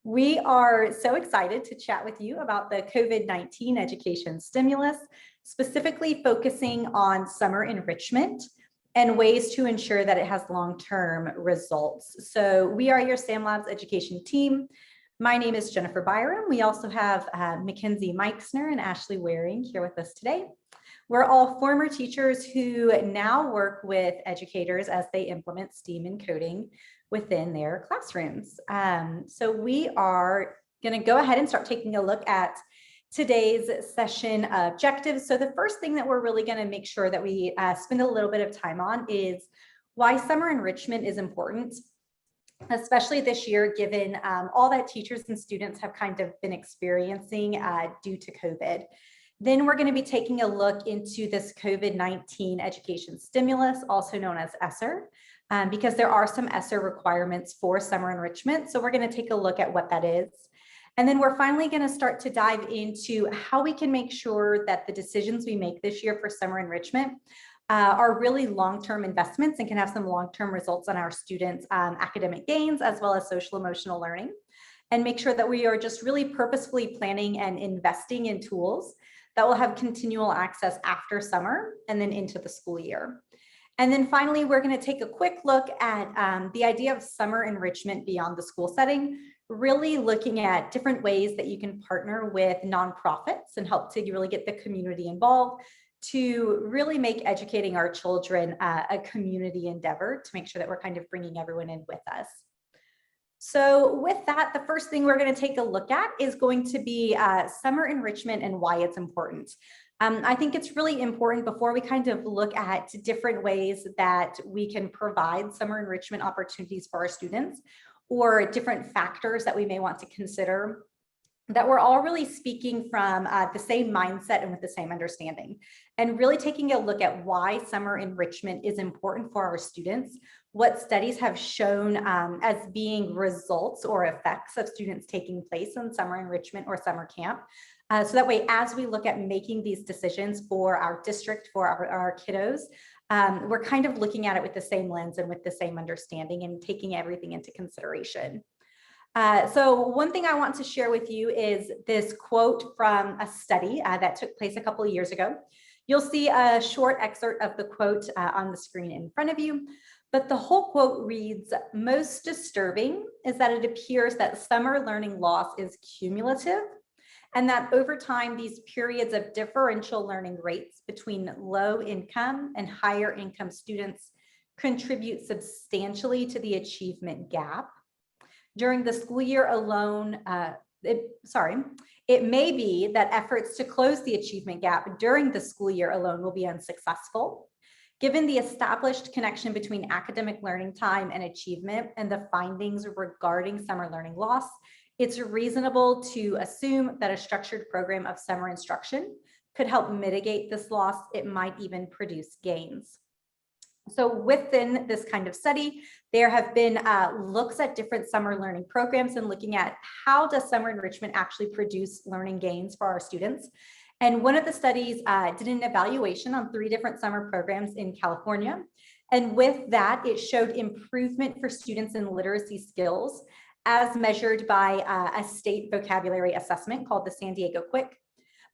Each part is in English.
We are so excited to chat with you about the COVID-19 education stimulus, specifically focusing on summer enrichment and ways to ensure that it has long-term results. So we are your SAM Labs education team. My name is Jennifer Byram. We also have Mackenzie Meixner and Ashley Waring here with us today. We're all former teachers who now work with educators as they implement STEAM and coding within their classrooms. So we are going to go ahead and start taking a look at today's session objectives. So the first thing that we're really going to make sure that we spend a little bit of time on is why summer enrichment is important, especially this year, given all that teachers and students have kind of been experiencing due to COVID. Then we're going to be taking a look into this COVID-19 education stimulus, also known as ESSER, because there are some ESSER requirements for summer enrichment. So we're going to take a look at what that is. And then we're finally going to start to dive into how we can make sure that the decisions we make this year for summer enrichment are really long-term investments and can have some long-term results on our students' academic gains, as well as social emotional learning, and make sure that we are just really purposefully planning and investing in tools that will have continual access after summer and then into the school year. And then finally, we're going to take a quick look at the idea of summer enrichment beyond the school setting, really looking at different ways that you can partner with nonprofits and help to really get the community involved to really make educating our children a community endeavor to make sure that we're kind of bringing everyone in with us. So with that, the first thing we're going to take a look at is going to be summer enrichment and why it's important. I think it's really important before we kind of look at different ways that we can provide summer enrichment opportunities for our students or different factors that we may want to consider, that we're all really speaking from the same mindset and with the same understanding, and really taking a look at why summer enrichment is important for our students, what studies have shown as being results or effects of students taking place in summer enrichment or summer camp. So that way, as we look at making these decisions for our district, for our kiddos, we're kind of looking at it with the same lens and with the same understanding and taking everything into consideration. So one thing I want to share with you is this quote from a study that took place a couple of years ago. You'll see a short excerpt of the quote on the screen in front of you, but the whole quote reads, "Most disturbing is that it appears that summer learning loss is cumulative, and that over time, these periods of differential learning rates between low income and higher income students contribute substantially to the achievement gap. During the school year alone, it may be that efforts to close the achievement gap during the school year alone will be unsuccessful. Given the established connection between academic learning time and achievement and the findings regarding summer learning loss, it's reasonable to assume that a structured program of summer instruction could help mitigate this loss. It might even produce gains." So within this kind of study, there have been looks at different summer learning programs and looking at how does summer enrichment actually produce learning gains for our students. And one of the studies did an evaluation on 3 different summer programs in California. And with that, it showed improvement for students in literacy skills as measured by a state vocabulary assessment called the San Diego Quick.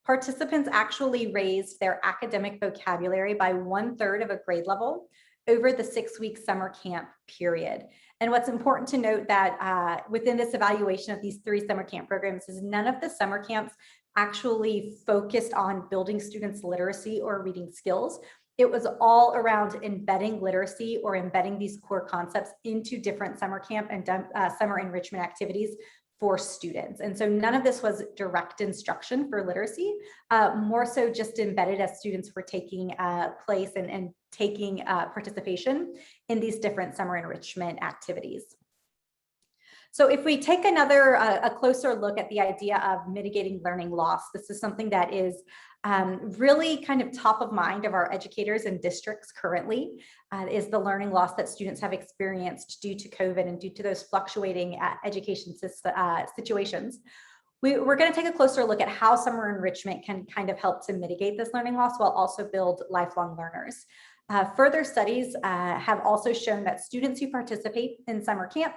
Participants actually raised their academic vocabulary by 1/3 of a grade level over the 6-week summer camp period. And what's important to note that within this evaluation of these 3 summer camp programs is none of the summer camps actually focused on building students' literacy or reading skills. It was all around embedding literacy or embedding these core concepts into different summer camp and summer enrichment activities for students. And so none of this was direct instruction for literacy, more so just embedded as students were taking place and taking participation in these different summer enrichment activities. So if we take a closer look at the idea of mitigating learning loss, this is something that is really kind of top of mind of our educators and districts currently, is the learning loss that students have experienced due to COVID and due to those fluctuating education situations. We're going to take a closer look at how summer enrichment can kind of help to mitigate this learning loss while also build lifelong learners. Further studies have also shown that students who participate in summer camp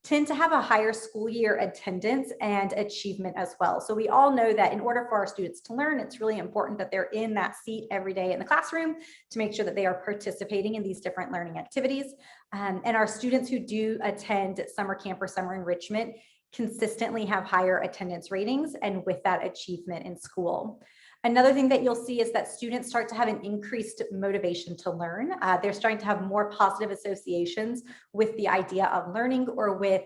tend to have a higher school year attendance and achievement as well. So we all know that in order for our students to learn, it's really important that they're in that seat every day in the classroom to make sure that they are participating in these different learning activities. And our students who do attend summer camp or summer enrichment consistently have higher attendance ratings and with that achievement in school. Another thing that you'll see is that students start to have an increased motivation to learn. They're starting to have more positive associations with the idea of learning or with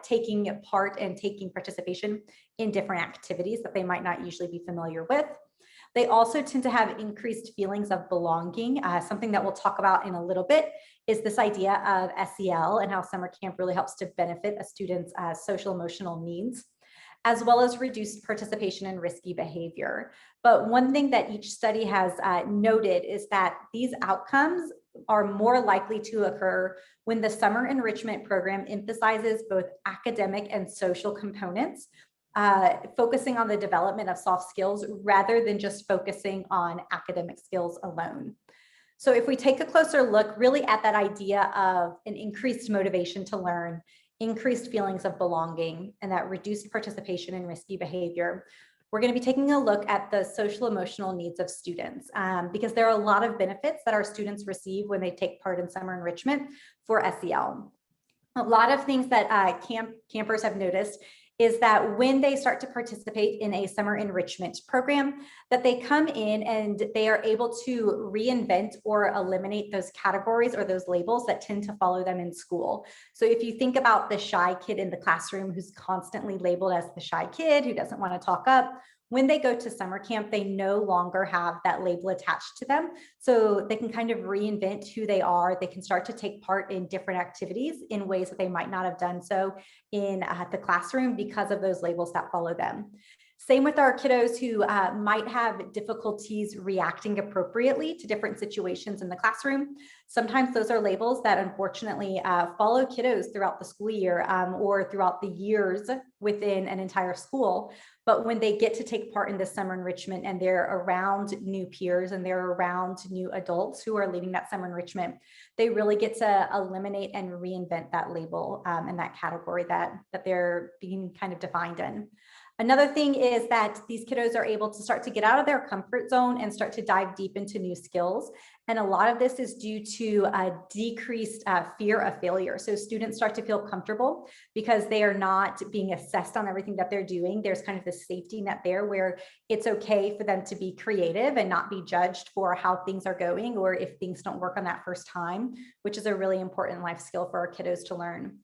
taking part and taking participation in different activities that they might not usually be familiar with. They also tend to have increased feelings of belonging. Something that we'll talk about in a little bit is this idea of SEL and how summer camp really helps to benefit a student's social emotional needs, as well as reduced participation in risky behavior. But one thing that each study has noted is that these outcomes are more likely to occur when the summer enrichment program emphasizes both academic and social components, focusing on the development of soft skills rather than just focusing on academic skills alone. So if we take a closer look really at that idea of an increased motivation to learn, increased feelings of belonging, and that reduced participation in risky behavior, we're going to be taking a look at the social emotional needs of students because there are a lot of benefits that our students receive when they take part in summer enrichment for SEL. A lot of things that campers have noticed is that when they start to participate in a summer enrichment program, that they come in and they are able to reinvent or eliminate those categories or those labels that tend to follow them in school. So if you think about the shy kid in the classroom who's constantly labeled as the shy kid who doesn't want to talk up, when they go to summer camp, they no longer have that label attached to them. So they can kind of reinvent who they are. They can start to take part in different activities in ways that they might not have done so in the classroom because of those labels that follow them. Same with our kiddos who might have difficulties reacting appropriately to different situations in the classroom. Sometimes those are labels that unfortunately follow kiddos throughout the school year or throughout the years within an entire school. But when they get to take part in this summer enrichment and they're around new peers and they're around new adults who are leading that summer enrichment, they really get to eliminate and reinvent that label and that category that they're being kind of defined in. Another thing is that these kiddos are able to start to get out of their comfort zone and start to dive deep into new skills. And a lot of this is due to a decreased fear of failure. So students start to feel comfortable because they are not being assessed on everything that they're doing. There's kind of this safety net there where it's okay for them to be creative and not be judged for how things are going or if things don't work on that first time, which is a really important life skill for our kiddos to learn.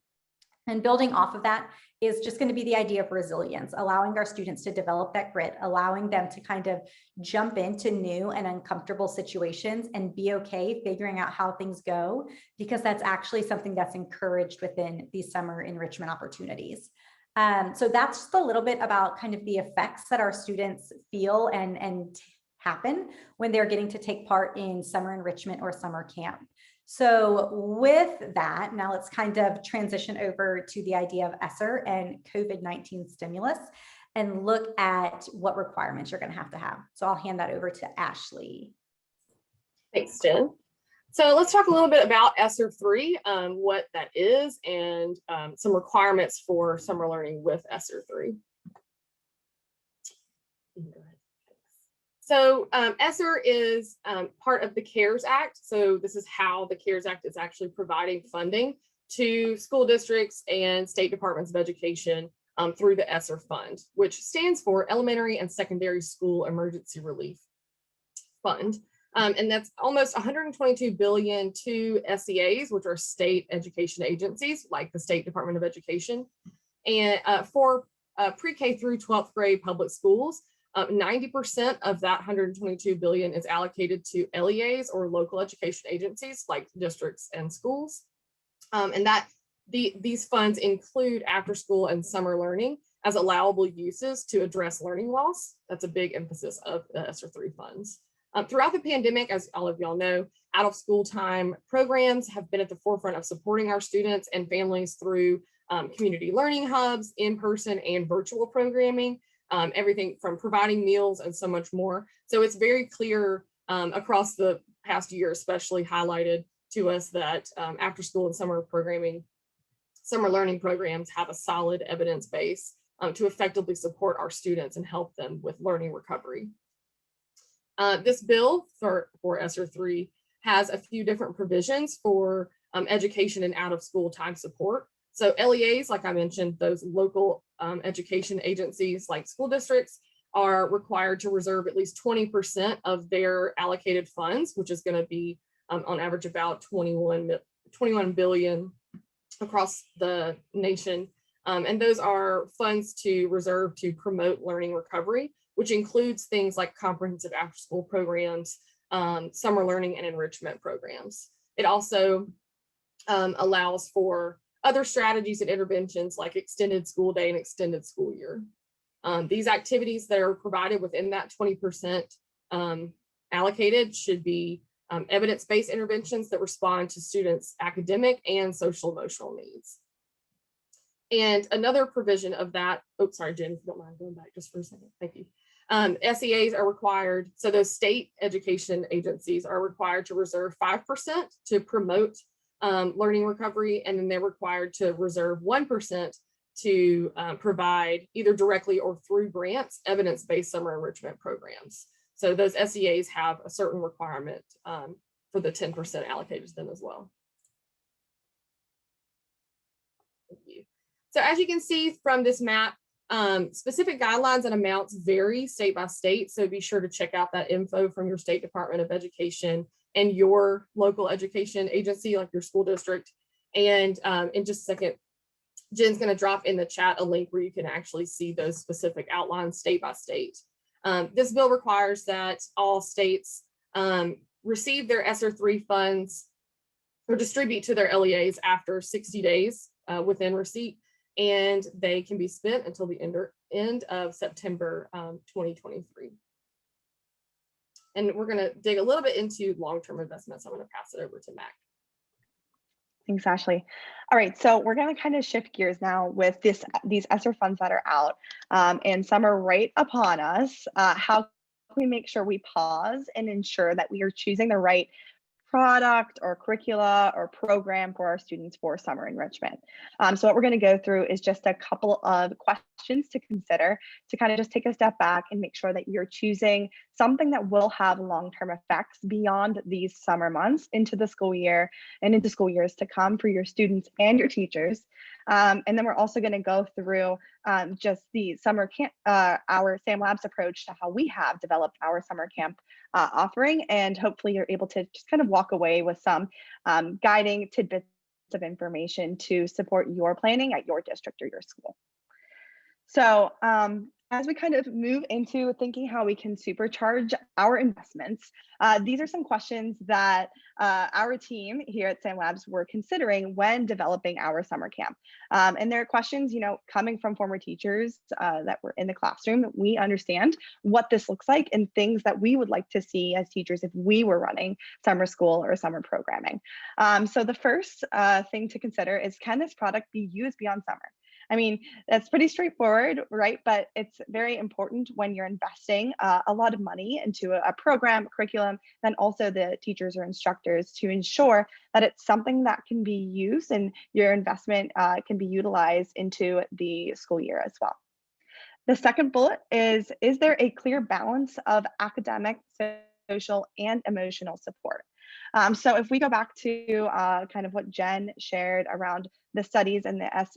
And building off of that is just going to be the idea of resilience, allowing our students to develop that grit, allowing them to kind of jump into new and uncomfortable situations and be okay figuring out how things go, because that's actually something that's encouraged within these summer enrichment opportunities. So that's just a little bit about kind of the effects that our students feel and happen when they're getting to take part in summer enrichment or summer camp. So with that, now let's kind of transition over to the idea of ESSER and COVID-19 stimulus and look at what requirements you're going to have. So I'll hand that over to Ashley. Thanks, Jen. So let's talk a little bit about ESSER 3, what that is, and some requirements for summer learning with ESSER 3. So ESSER is part of the CARES Act. So this is how the CARES Act is actually providing funding to school districts and state departments of education through the ESSER Fund, which stands for Elementary and Secondary School Emergency Relief Fund. And that's almost $122 billion to SEAs, which are state education agencies like the State Department of Education. And for pre-K through 12th grade public schools, 90% of that $122 billion is allocated to LEAs or local education agencies like districts and schools. And that these funds include after school and summer learning as allowable uses to address learning loss. That's a big emphasis of the ESSER 3 funds. Throughout the pandemic, as all of y'all know, out of school time programs have been at the forefront of supporting our students and families through community learning hubs, in-person and virtual programming, everything from providing meals and so much more. So it's very clear across the past year, especially highlighted to us that after school and summer programming summer learning programs have a solid evidence base to effectively support our students and help them with learning recovery. This bill for ESSER 3 has a few different provisions for education and out of school time support. So LEAs, like I mentioned, those local education agencies like school districts are required to reserve at least 20% of their allocated funds, which is going to be on average about 21 billion across the nation. And those are funds to reserve to promote learning recovery, which includes things like comprehensive after school programs, summer learning and enrichment programs. It also allows for other strategies and interventions like extended school day and extended school year. These activities that are provided within that 20% allocated should be evidence-based interventions that respond to students' academic and social emotional needs. And another provision of that, oh, sorry, Jen, if you don't mind going back just for a second, thank you. SEAs are required, so those state education agencies are required to reserve 5% to promote learning recovery, and then they're required to reserve 1% to provide either directly or through grants, evidence-based summer enrichment programs. So those SEAs have a certain requirement for the 10% allocated to them as well. Thank you. So as you can see from this map, specific guidelines and amounts vary state by state. So be sure to check out that info from your state Department of Education and your local education agency, like your school district. And in just a second, Jen's going to drop in the chat a link where you can actually see those specific outlines state by state. This bill requires that all states receive their ESSER 3 funds or distribute to their LEAs after 60 days within receipt, and they can be spent until the end of September 2023. And we're going to dig a little bit into long-term investments. I'm going to pass it over to Mac. Thanks, Ashley. All right, so we're going to kind of shift gears now with these ESSER funds that are out, and some are right upon us. How can we make sure we pause and ensure that we are choosing the right product or curricula or program for our students for summer enrichment? So what we're going to go through is just a couple of questions to consider to kind of just take a step back and make sure that you're choosing something that will have long-term effects beyond these summer months into the school year and into school years to come for your students and your teachers. And then we're also going to go through just the summer camp, our Sam Labs approach to how we have developed our summer camp offering, and hopefully you're able to just kind of walk away with some guiding tidbits of information to support your planning at your district or your school. So as we kind of move into thinking how we can supercharge our investments, these are some questions that our team here at Sam Labs were considering when developing our summer camp. And there are questions, you know, coming from former teachers that were in the classroom. We understand what this looks like and things that we would like to see as teachers if we were running summer school or summer programming. So the first thing to consider is, can this product be used beyond summer? I mean, that's pretty straightforward, right? But it's very important when you're investing a lot of money into a program, a curriculum, then also the teachers or instructors to ensure that it's something that can be used and your investment can be utilized into the school year as well. The second bullet is there a clear balance of academic, social, and emotional support? So if we go back to kind of what Jen shared around the studies and the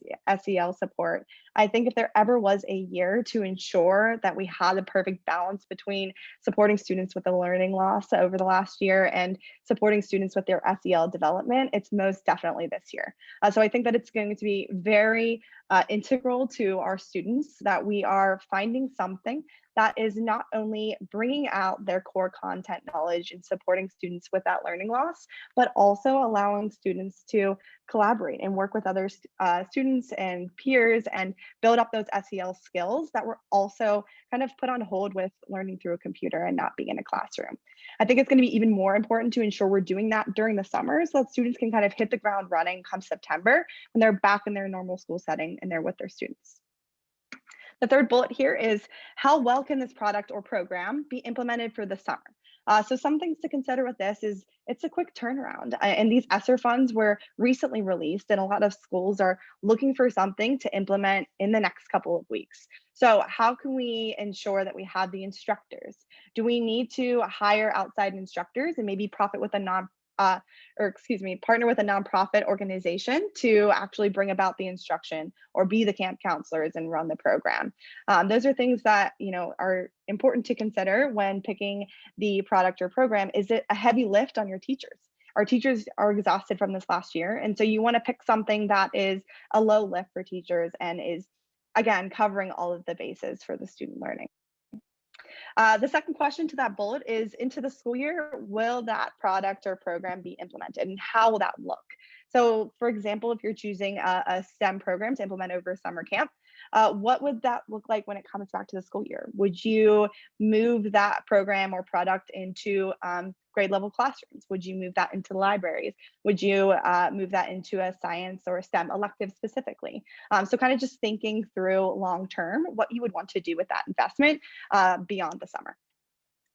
SEL support, I think if there ever was a year to ensure that we had a perfect balance between supporting students with the learning loss over the last year and supporting students with their SEL development, it's most definitely this year. So I think that it's going to be very integral to our students that we are finding something that is not only bringing out their core content knowledge and supporting students with that learning loss, but also allowing students to collaborate and work with other students and peers and build up those SEL skills that were also kind of put on hold with learning through a computer and not being in a classroom. I think it's going to be even more important to ensure we're doing that during the summer so that students can kind of hit the ground running come September when they're back in their normal school setting and they're with their students. The third bullet here is, how well can this product or program be implemented for the summer? So some things to consider with this is it's a quick turnaround, and these ESSER funds were recently released, and a lot of schools are looking for something to implement in the next couple of weeks. So how can we ensure that we have the instructors? Do we need to hire outside instructors and maybe partner with a nonprofit organization to actually bring about the instruction, or be the camp counselors and run the program? Those are things that are important to consider when picking the product or program. Is it a heavy lift on your teachers? Our teachers are exhausted from this last year, and so you want to pick something that is a low lift for teachers and is, again, covering all of the bases for the student learning. The second question to that bullet is, into the school year, will that product or program be implemented, and how will that look? So for example, if you're choosing a STEM program to implement over summer camp, what would that look like when it comes back to the school year? Would you move that program or product into grade level classrooms? Would you move that into libraries? Would you move that into a science or a STEM elective specifically? So kind of just thinking through long term what you would want to do with that investment beyond the summer.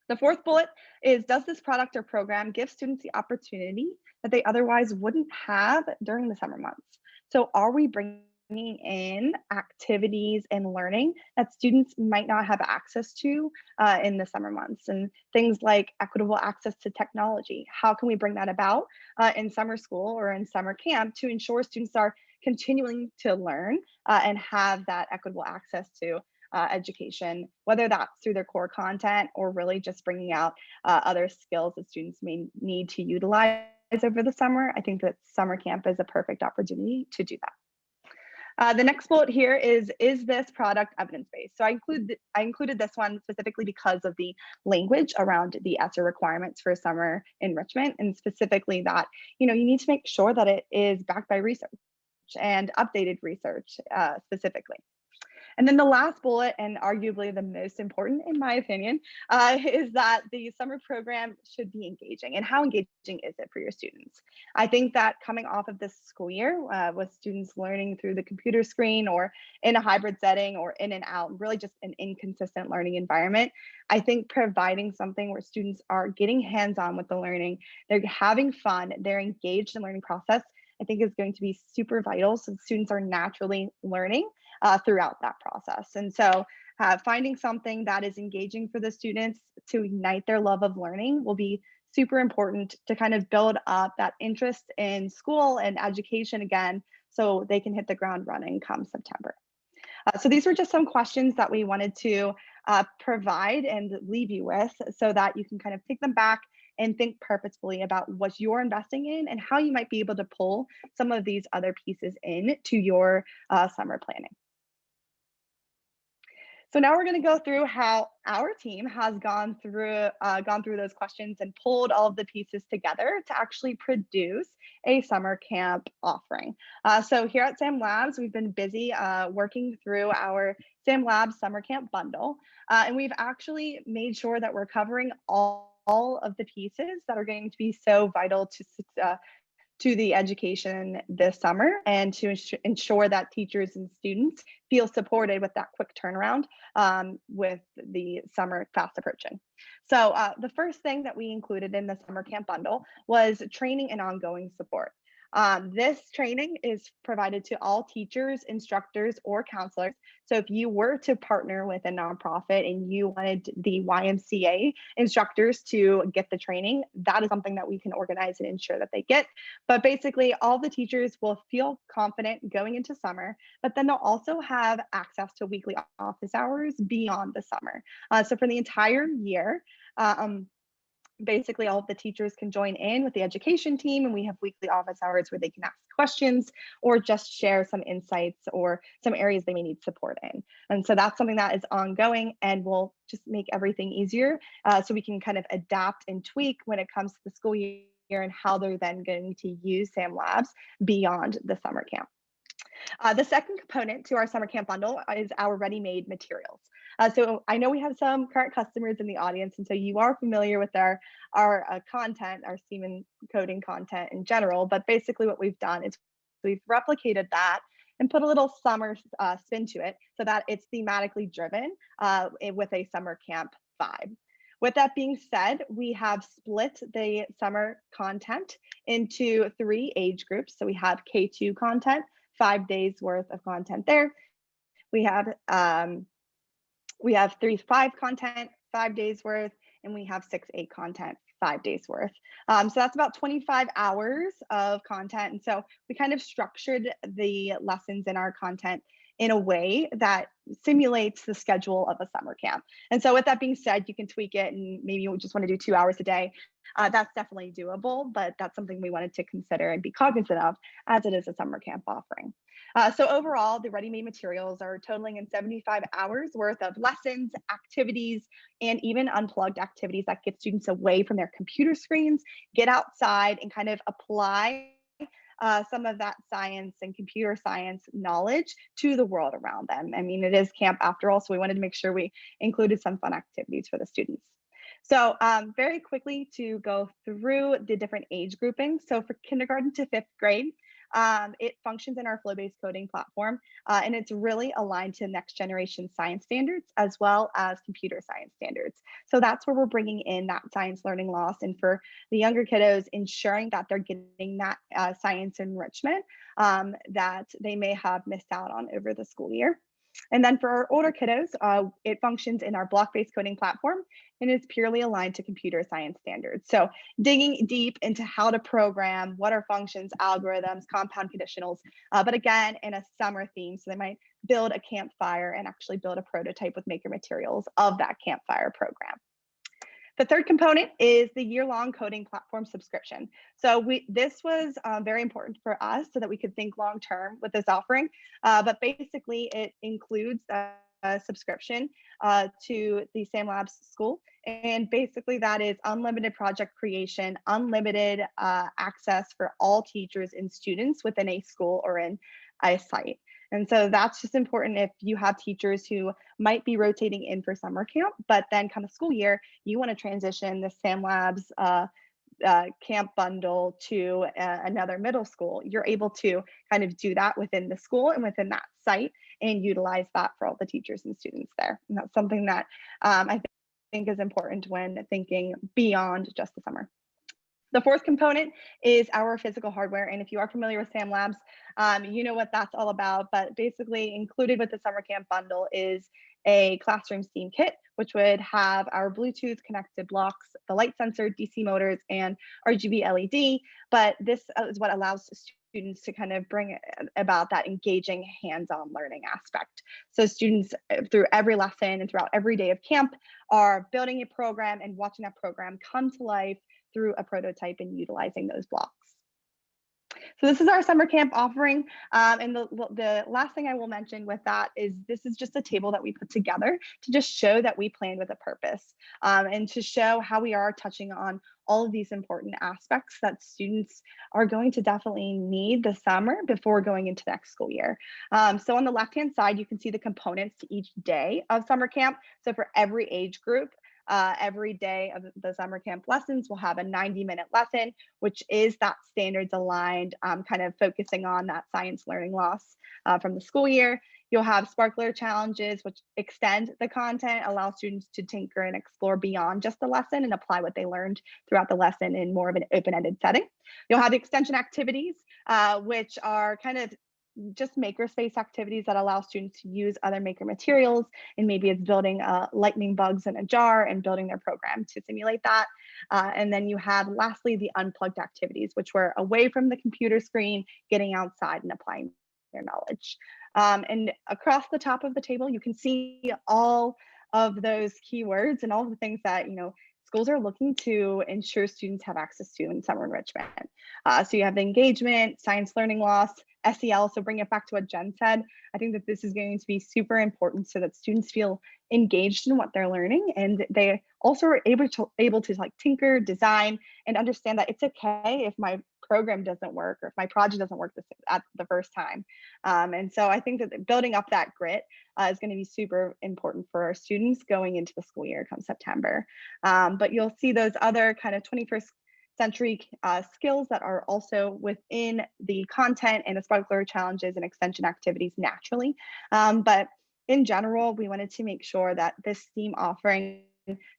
The fourth bullet is, does this product or program give students the opportunity that they otherwise wouldn't have during the summer months? So are we bringing in activities and learning that students might not have access to in the summer months? And things like equitable access to technology. How can we bring that about in summer school or in summer camp to ensure students are continuing to learn and have that equitable access to education, whether that's through their core content or really just bringing out other skills that students may need to utilize over the summer? I think that summer camp is a perfect opportunity to do that. The next bullet here is this product evidence-based? So I included this one specifically because of the language around the ESSER requirements for summer enrichment, and specifically that you need to make sure that it is backed by research and updated research specifically. And then the last bullet, and arguably the most important in my opinion, is that the summer program should be engaging. And how engaging is it for your students? I think that coming off of this school year with students learning through the computer screen or in a hybrid setting or in and out, really just an inconsistent learning environment, I think providing something where students are getting hands-on with the learning, they're having fun, they're engaged in the learning process, I think is going to be super vital, so students are naturally learning throughout that process. And so finding something that is engaging for the students to ignite their love of learning will be super important to kind of build up that interest in school and education again, so they can hit the ground running come September. So these were just some questions that we wanted to provide and leave you with, so that you can kind of take them back and think purposefully about what you're investing in and how you might be able to pull some of these other pieces in to your summer planning. So now we're going to go through how our team has gone through those questions and pulled all of the pieces together to actually produce a summer camp offering. So here at Sam Labs, we've been busy working through our Sam Labs summer camp bundle, and we've actually made sure that we're covering all of the pieces that are going to be so vital to the education this summer, and to ensure that teachers and students feel supported with that quick turnaround with the summer fast approaching. So the first thing that we included in the summer camp bundle was training and ongoing support. This training is provided to all teachers, instructors, or counselors. So if you were to partner with a nonprofit and you wanted the YMCA instructors to get the training, that is something that we can organize and ensure that they get. But basically, all the teachers will feel confident going into summer, but then they'll also have access to weekly office hours beyond the summer. So for the entire year, basically all of the teachers can join in with the education team, and we have weekly office hours where they can ask questions or just share some insights or some areas they may need support in. And so that's something that is ongoing and will just make everything easier, so we can kind of adapt and tweak when it comes to the school year and how they're then going to use Sam Labs beyond the summer camp. The second component to our summer camp bundle is our ready-made materials. So I know we have some current customers in the audience, and so you are familiar with our content, our Seaman coding content in general, but basically what we've done is we've replicated that and put a little summer spin to it so that it's thematically driven with a summer camp vibe. With that being said, we have split the summer content into 3 age groups. So we have K2 content, 5 days worth of content there. We have 3-5 content, 5 days worth, and we have 6-8 content, 5 days worth. So that's about 25 hours of content. And so we kind of structured the lessons in our content in a way that simulates the schedule of a summer camp. And so with that being said, you can tweak it and maybe you just want to do 2 hours a day. That's definitely doable, but that's something we wanted to consider and be cognizant of as it is a summer camp offering. So overall, the ready-made materials are totaling in 75 hours worth of lessons, activities, and even unplugged activities that get students away from their computer screens, get outside and kind of apply some of that science and computer science knowledge to the world around them. I mean, it is camp after all, so we wanted to make sure we included some fun activities for the students. So very quickly to go through the different age groupings. So for kindergarten to 5th grade, it functions in our flow-based coding platform, and it's really aligned to next generation science standards as well as computer science standards. So that's where we're bringing in that science learning loss, and for the younger kiddos, ensuring that they're getting that science enrichment that they may have missed out on over the school year. And then for our older kiddos, it functions in our block-based coding platform and is purely aligned to computer science standards. So digging deep into how to program, what are functions, algorithms, compound conditionals, but again, in a summer theme. So they might build a campfire and actually build a prototype with maker materials of that campfire program. The third component is the year-long coding platform subscription. So this was very important for us so that we could think long-term with this offering. But basically, it includes a subscription to the SAM Labs school. And basically, that is unlimited project creation, unlimited access for all teachers and students within a school or in a site. And so that's just important if you have teachers who might be rotating in for summer camp, but then come a school year, you want to transition the SAM Labs camp bundle to another middle school. You're able to kind of do that within the school and within that site and utilize that for all the teachers and students there. And that's something that I think is important when thinking beyond just the summer. The fourth component is our physical hardware. And if you are familiar with SAM Labs, you know what that's all about. But basically included with the summer camp bundle is a classroom STEAM kit, which would have our Bluetooth connected blocks, the light sensor, DC motors, and RGB LED. But this is what allows students to kind of bring about that engaging hands-on learning aspect. So students through every lesson and throughout every day of camp are building a program and watching that program come to life through a prototype and utilizing those blocks. So this is our summer camp offering. And the last thing I will mention with that is this is just a table that we put together to just show that we planned with a purpose and to show how we are touching on all of these important aspects that students are going to definitely need this summer before going into next school year. So on the left-hand side, you can see the components to each day of summer camp. So for every age group, every day of the summer camp lessons will have a 90-minute lesson, which is that standards aligned, kind of focusing on that science learning loss from the school year. You'll have sparkler challenges, which extend the content, allow students to tinker and explore beyond just the lesson and apply what they learned throughout the lesson in more of an open-ended setting. You'll have extension activities, which are kind of just makerspace activities that allow students to use other maker materials, and maybe it's building lightning bugs in a jar and building their program to simulate that. And then you have lastly the unplugged activities, which were away from the computer screen, getting outside and applying their knowledge. And across the top of the table, you can see all of those keywords and all of the things that schools are looking to ensure students have access to in summer enrichment. So you have the engagement, science learning loss, SEL, so bring it back to what Jen said. I think that this is going to be super important so that students feel engaged in what they're learning, and they also are able to like tinker, design, and understand that it's okay if my program doesn't work or if my project doesn't work at the first time. And so I think that building up that grit is going to be super important for our students going into the school year come September. But you'll see those other kind of 21st century skills that are also within the content and the sparkler challenges and extension activities naturally. But in general, we wanted to make sure that this STEAM offering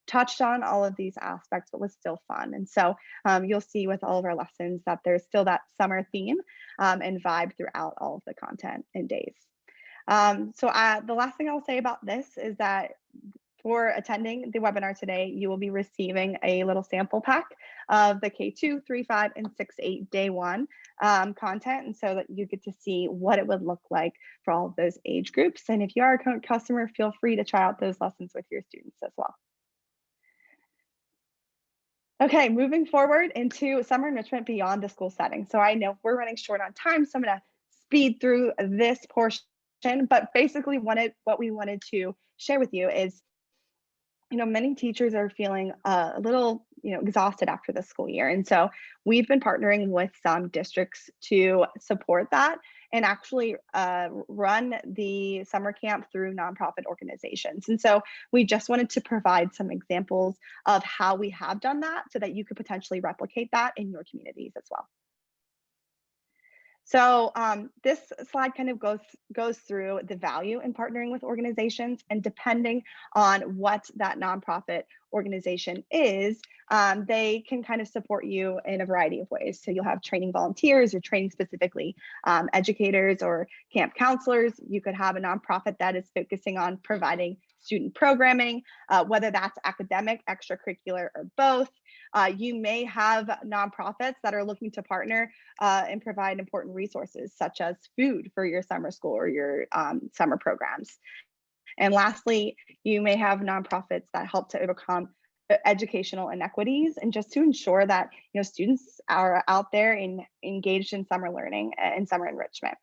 touched on all of these aspects, but was still fun. And so you'll see with all of our lessons that there's still that summer theme and vibe throughout all of the content and days. The last thing I'll say about this is that for attending the webinar today, you will be receiving a little sample pack of the K2, 3, 5, and 6, 8 day one content, and so that you get to see what it would look like for all of those age groups. And if you are a current customer, feel free to try out those lessons with your students as well. Okay, moving forward into summer enrichment beyond the school setting. So I know we're running short on time, so I'm going to speed through this portion, but basically what we wanted to share with you is, many teachers are feeling a little, exhausted after the school year. And so we've been partnering with some districts to support that and actually run the summer camp through nonprofit organizations. And so we just wanted to provide some examples of how we have done that so that you could potentially replicate that in your communities as well. So this slide kind of goes through the value in partnering with organizations, and depending on what that nonprofit organization is, they can kind of support you in a variety of ways. So you'll have training volunteers or training specifically educators or camp counselors. You could have a nonprofit that is focusing on providing student programming, whether that's academic, extracurricular, or both. You may have nonprofits that are looking to partner and provide important resources such as food for your summer school or your summer programs. And lastly, you may have nonprofits that help to overcome educational inequities and just to ensure that students are out there and engaged in summer learning and summer enrichment.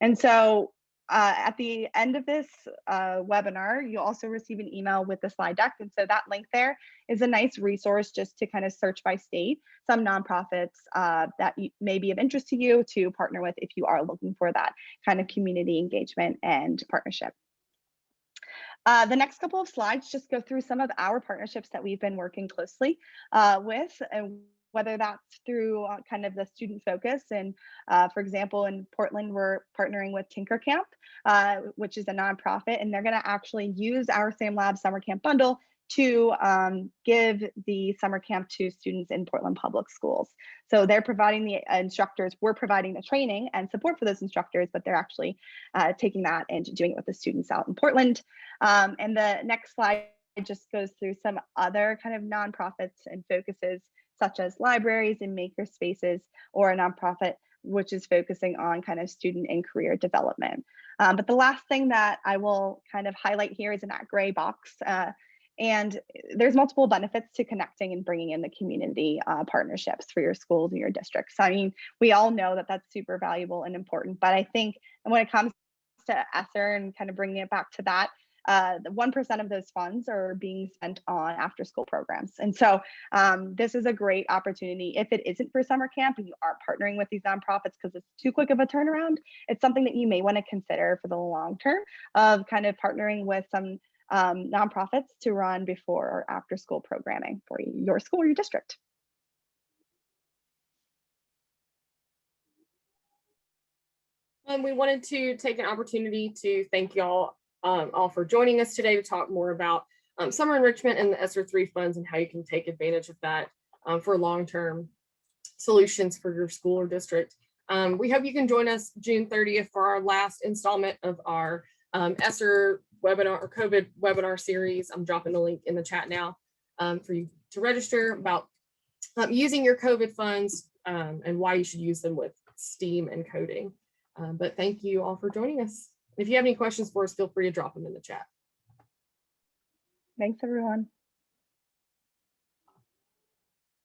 And so at the end of this webinar, you'll also receive an email with the slide deck. And so that link there is a nice resource just to kind of search by state some nonprofits that may be of interest to you to partner with if you are looking for that kind of community engagement and partnership. The next couple of slides just go through some of our partnerships that we've been working closely with, and whether that's through kind of the student focus. And for example, in Portland, we're partnering with Tinker Camp, which is a nonprofit, and they're going to actually use our Sam Lab Summer Camp Bundle to give the summer camp to students in Portland Public Schools. So they're providing the instructors, we're providing the training and support for those instructors, but they're actually taking that and doing it with the students out in Portland. And the next slide just goes through some other kind of nonprofits and focuses, such as libraries and maker spaces, or a nonprofit which is focusing on kind of student and career development. But the last thing that I will kind of highlight here is in that gray box. And there's multiple benefits to connecting and bringing in the community partnerships for your schools and your districts. I mean, we all know that that's super valuable and important, but I think when it comes to ESSER and kind of bringing it back to that, the 1% of those funds are being spent on after school programs. And so this is a great opportunity. If it isn't for summer camp and you aren't partnering with these nonprofits because it's too quick of a turnaround, it's something that you may want to consider for the long term of kind of partnering with some nonprofits to run before or after school programming for your school or your district. And we wanted to take an opportunity to thank y'all all for joining us today to talk more about summer enrichment and the ESSER 3 funds and how you can take advantage of that for long-term solutions for your school or district. We hope you can join us June 30th for our last installment of our ESSER webinar or COVID webinar series. I'm dropping the link in the chat now for you to register about using your COVID funds and why you should use them with STEAM and coding. But thank you all for joining us. If you have any questions for us, feel free to drop them in the chat. Thanks, everyone.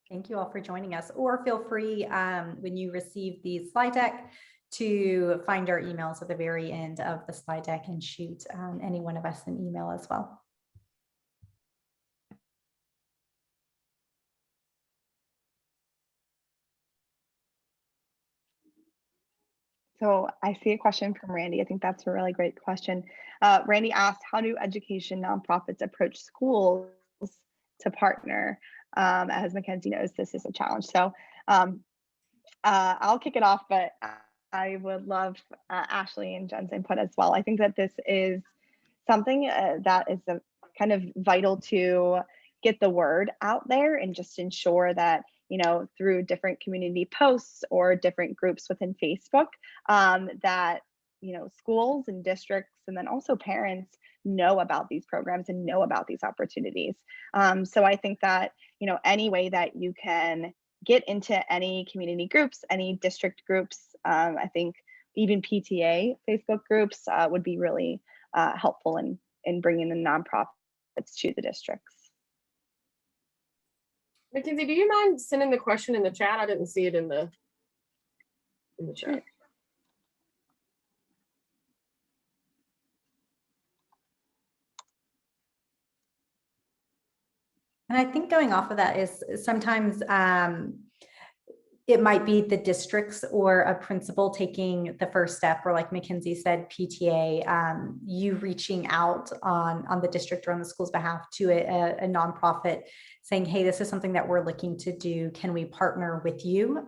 Thank you all for joining us, or feel free when you receive the slide deck to find our emails at the very end of the slide deck and shoot any one of us an email as well. So I see a question from Randy. I think that's a really great question. Randy asked, how do education nonprofits approach schools to partner? As Mackenzie knows, this is a challenge. So I'll kick it off, but I would love Ashley and Jen's input as well. I think that this is something that is kind of vital to get the word out there and just ensure that, through different community posts or different groups within Facebook, that, schools and districts and then also parents know about these programs and know about these opportunities. So I think that, any way that you can get into any community groups, any district groups, I think even PTA Facebook groups would be really helpful in bringing the nonprofits to the districts. Mackenzie, do you mind sending the question in the chat? I didn't see it in the chat. And I think going off of that is sometimes it might be the districts or a principal taking the first step, or like Mackenzie said, PTA, you reaching out on the district or on the school's behalf to a nonprofit saying, hey, this is something that we're looking to do. Can we partner with you?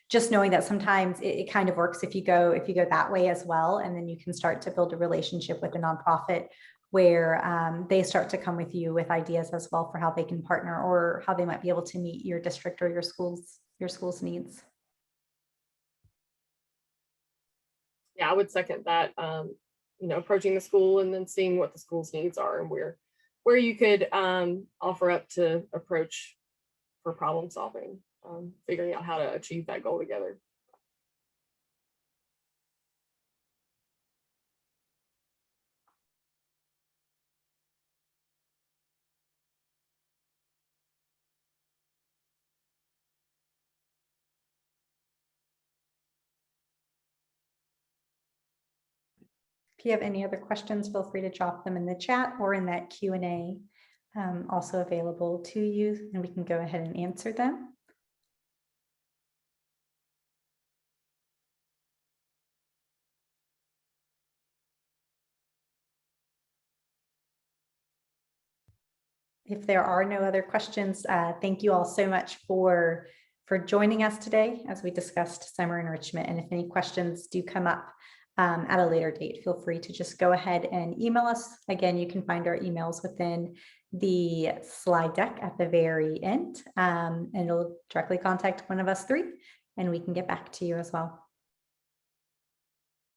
Just knowing that sometimes it kind of works if you go that way as well. And then you can start to build a relationship with a nonprofit where they start to come with you with ideas as well for how they can partner or how they might be able to meet your district or your school's needs. Yeah, I would second that. Approaching the school and then seeing what the school's needs are and where you could offer up to approach for problem solving, figuring out how to achieve that goal together. If you have any other questions, feel free to drop them in the chat or in that Q&A, also available to you, and we can go ahead and answer them. If there are no other questions, thank you all so much for joining us today as we discussed summer enrichment. And if any questions do come up at a later date, feel free to just go ahead and email us. Again, you can find our emails within the slide deck at the very end, and you'll directly contact one of us three, and we can get back to you as well.